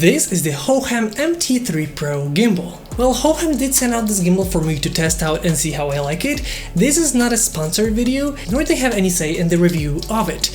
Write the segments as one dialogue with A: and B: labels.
A: This is the Hohem MT3 Pro gimbal. Well, Hohem did send out this gimbal for me to test out and see how I like it. This is not a sponsored video, nor do they have any say in the review of it.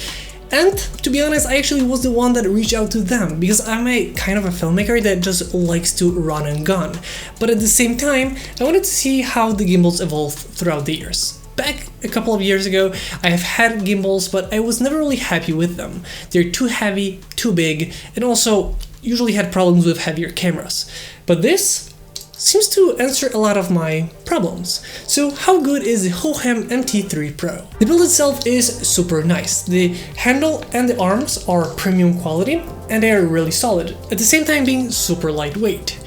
A: And to be honest, I actually was the one that reached out to them because I'm a kind of a filmmaker that just likes to run and gun. But at the same time, I wanted to see how the gimbals evolved throughout the years. Back a couple of years ago, I have had gimbals, but I was never really happy with them. They're too heavy, too big, and also usually had problems with heavier cameras. But this seems to answer a lot of my problems. So how good is the Hohem MT3 Pro? The build itself is super nice. The handle and the arms are premium quality and they are really solid, at the same time being super lightweight.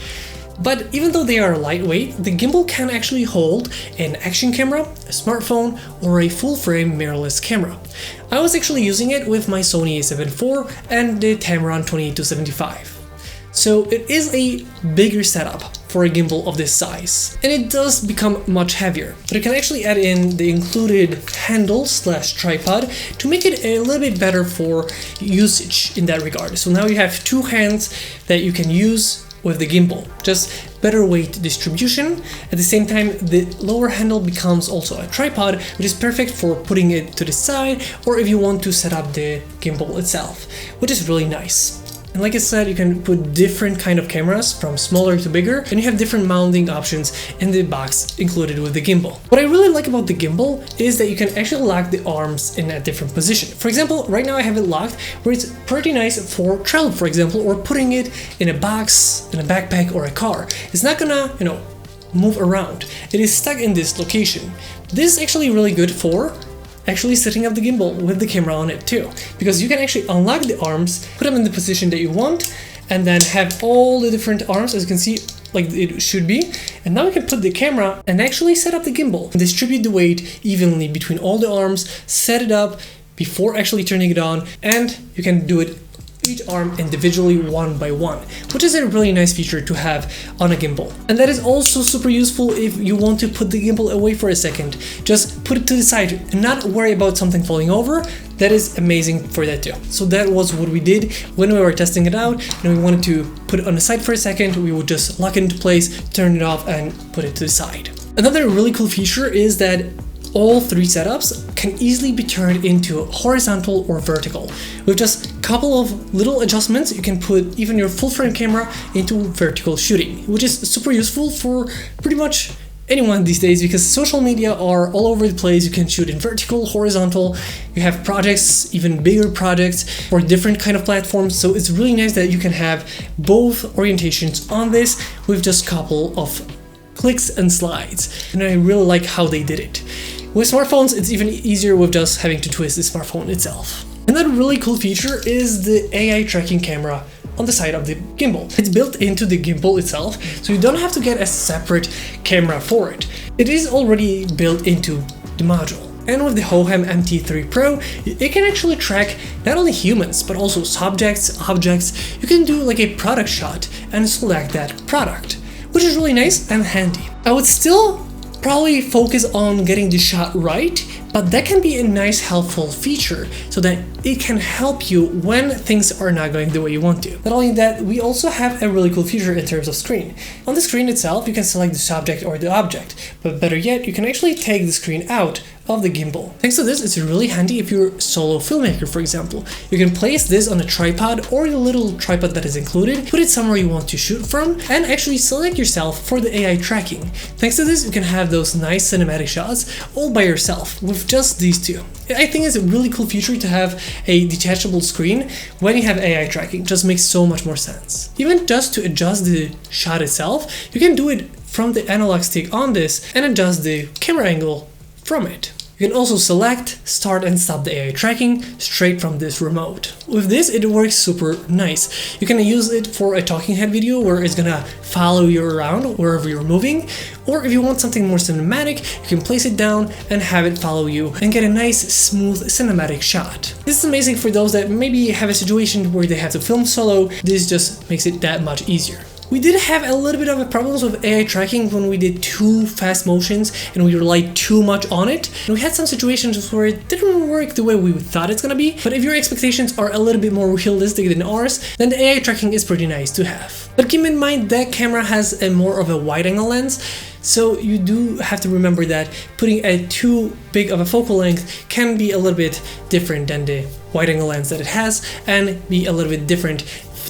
A: But even though they are lightweight, the gimbal can actually hold an action camera, a smartphone, or a full-frame mirrorless camera. I was actually using it with my Sony a7 IV and the Tamron 28-75. So it is a bigger setup for a gimbal of this size, and it does become much heavier, but you can actually add in the included handle/tripod to make it a little bit better for usage in that regard. So now you have two hands that you can use with the gimbal, just better weight distribution. At the same time, the lower handle becomes also a tripod, which is perfect for putting it to the side or if you want to set up the gimbal itself, which is really nice. And like I said, you can put different kind of cameras from smaller to bigger, and you have different mounting options in the box included with the gimbal. What I really like about the gimbal is that you can actually lock the arms in a different position. For example, right now I have it locked where it's pretty nice for travel, for example, or putting it in a box, in a backpack or a car. It's not gonna, move around. It is stuck in this location. This is actually really good for actually setting up the gimbal with the camera on it too, because you can actually unlock the arms, put them in the position that you want, and then have all the different arms, as you can see, like it should be. And now we can put the camera and actually set up the gimbal, distribute the weight evenly between all the arms, set it up before actually turning it on, and you can do it each arm individually one by one, which is a really nice feature to have on a gimbal. And that is also super useful if you want to put the gimbal away for a second. Just put it to the side and not worry about something falling over. That is amazing for that too. So that was what we did when we were testing it out, and we wanted to put it on the side for a second. We would just lock it into place, turn it off, and put it to the side. Another really cool feature is that all three setups can easily be turned into horizontal or vertical. With just a couple of little adjustments, you can put even your full frame camera into vertical shooting, which is super useful for pretty much anyone these days because social media are all over the place. You can shoot in vertical, horizontal, you have projects, even bigger projects for different kind of platforms. So it's really nice that you can have both orientations on this with just a couple of clicks and slides. And I really like how they did it. With smartphones, it's even easier with just having to twist the smartphone itself. Another really cool feature is the AI tracking camera on the side of the gimbal. It's built into the gimbal itself, so you don't have to get a separate camera for it. It is already built into the module. And with the Hohem MT3 Pro, it can actually track not only humans, but also subjects, objects. You can do like a product shot and select that product, which is really nice and handy. I would still probably focus on getting the shot right, but that can be a nice helpful feature so that it can help you when things are not going the way you want to. Not only that, we also have a really cool feature in terms of screen. On the screen itself, you can select the subject or the object, but better yet, you can actually take the screen out of the gimbal. Thanks to this, it's really handy if you're a solo filmmaker, for example. You can place this on a tripod or the little tripod that is included, put it somewhere you want to shoot from, and actually select yourself for the AI tracking. Thanks to this, you can have those nice cinematic shots all by yourself with just these two. I think it's a really cool feature to have a detachable screen when you have AI tracking. It just makes so much more sense. Even just to adjust the shot itself, you can do it from the analog stick on this and adjust the camera angle from it. You can also select, start and stop the AI tracking straight from this remote. With this, it works super nice. You can use it for a talking head video where it's gonna follow you around wherever you're moving, or if you want something more cinematic, you can place it down and have it follow you and get a nice, smooth cinematic shot. This is amazing for those that maybe have a situation where they have to film solo. This just makes it that much easier. We did have a little bit of a problems with AI tracking when we did too fast motions and we relied too much on it. And we had some situations where it didn't work the way we thought it's gonna be, but if your expectations are a little bit more realistic than ours, then the AI tracking is pretty nice to have. But keep in mind that camera has a more of a wide angle lens, so you do have to remember that putting a too big of a focal length can be a little bit different than the wide angle lens that it has, and be a little bit different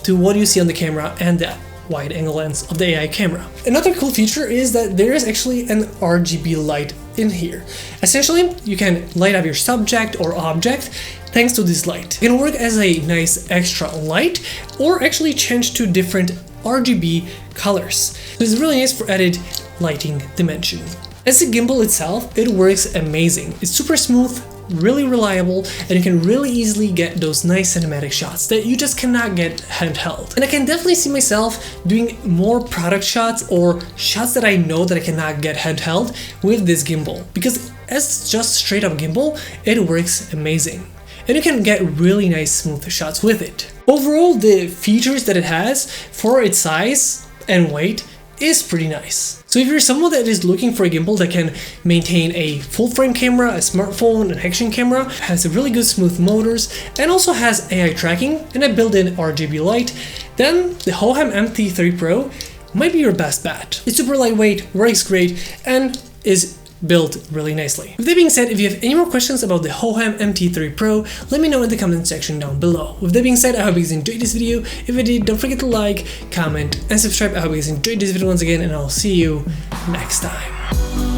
A: to what you see on the camera and the wide angle lens of the AI camera. Another cool feature is that there is actually an RGB light in here. Essentially, you can light up your subject or object thanks to this light. It can work as a nice extra light or actually change to different RGB colors. So it's really nice for added lighting dimension. As a gimbal itself, it works amazing. It's super smooth, really reliable, and you can really easily get those nice cinematic shots that you just cannot get handheld. And I can definitely see myself doing more product shots or shots that I know that I cannot get handheld with this gimbal, because as just straight up gimbal, it works amazing. And you can get really nice smooth shots with it. Overall, the features that it has for its size and weight is pretty nice. So if you're someone that is looking for a gimbal that can maintain a full frame camera, a smartphone, an action camera, has a really good smooth motors, and also has AI tracking and a built-in RGB light, then the Hohem MT3 Pro might be your best bet. It's super lightweight, works great, and is built really nicely. With that being said, if you have any more questions about the Hohem MT3 Pro, let me know in the comment section down below. With that being said, I hope you guys enjoyed this video. If you did, don't forget to like, comment, and subscribe. I hope you guys enjoyed this video once again, and I'll see you next time.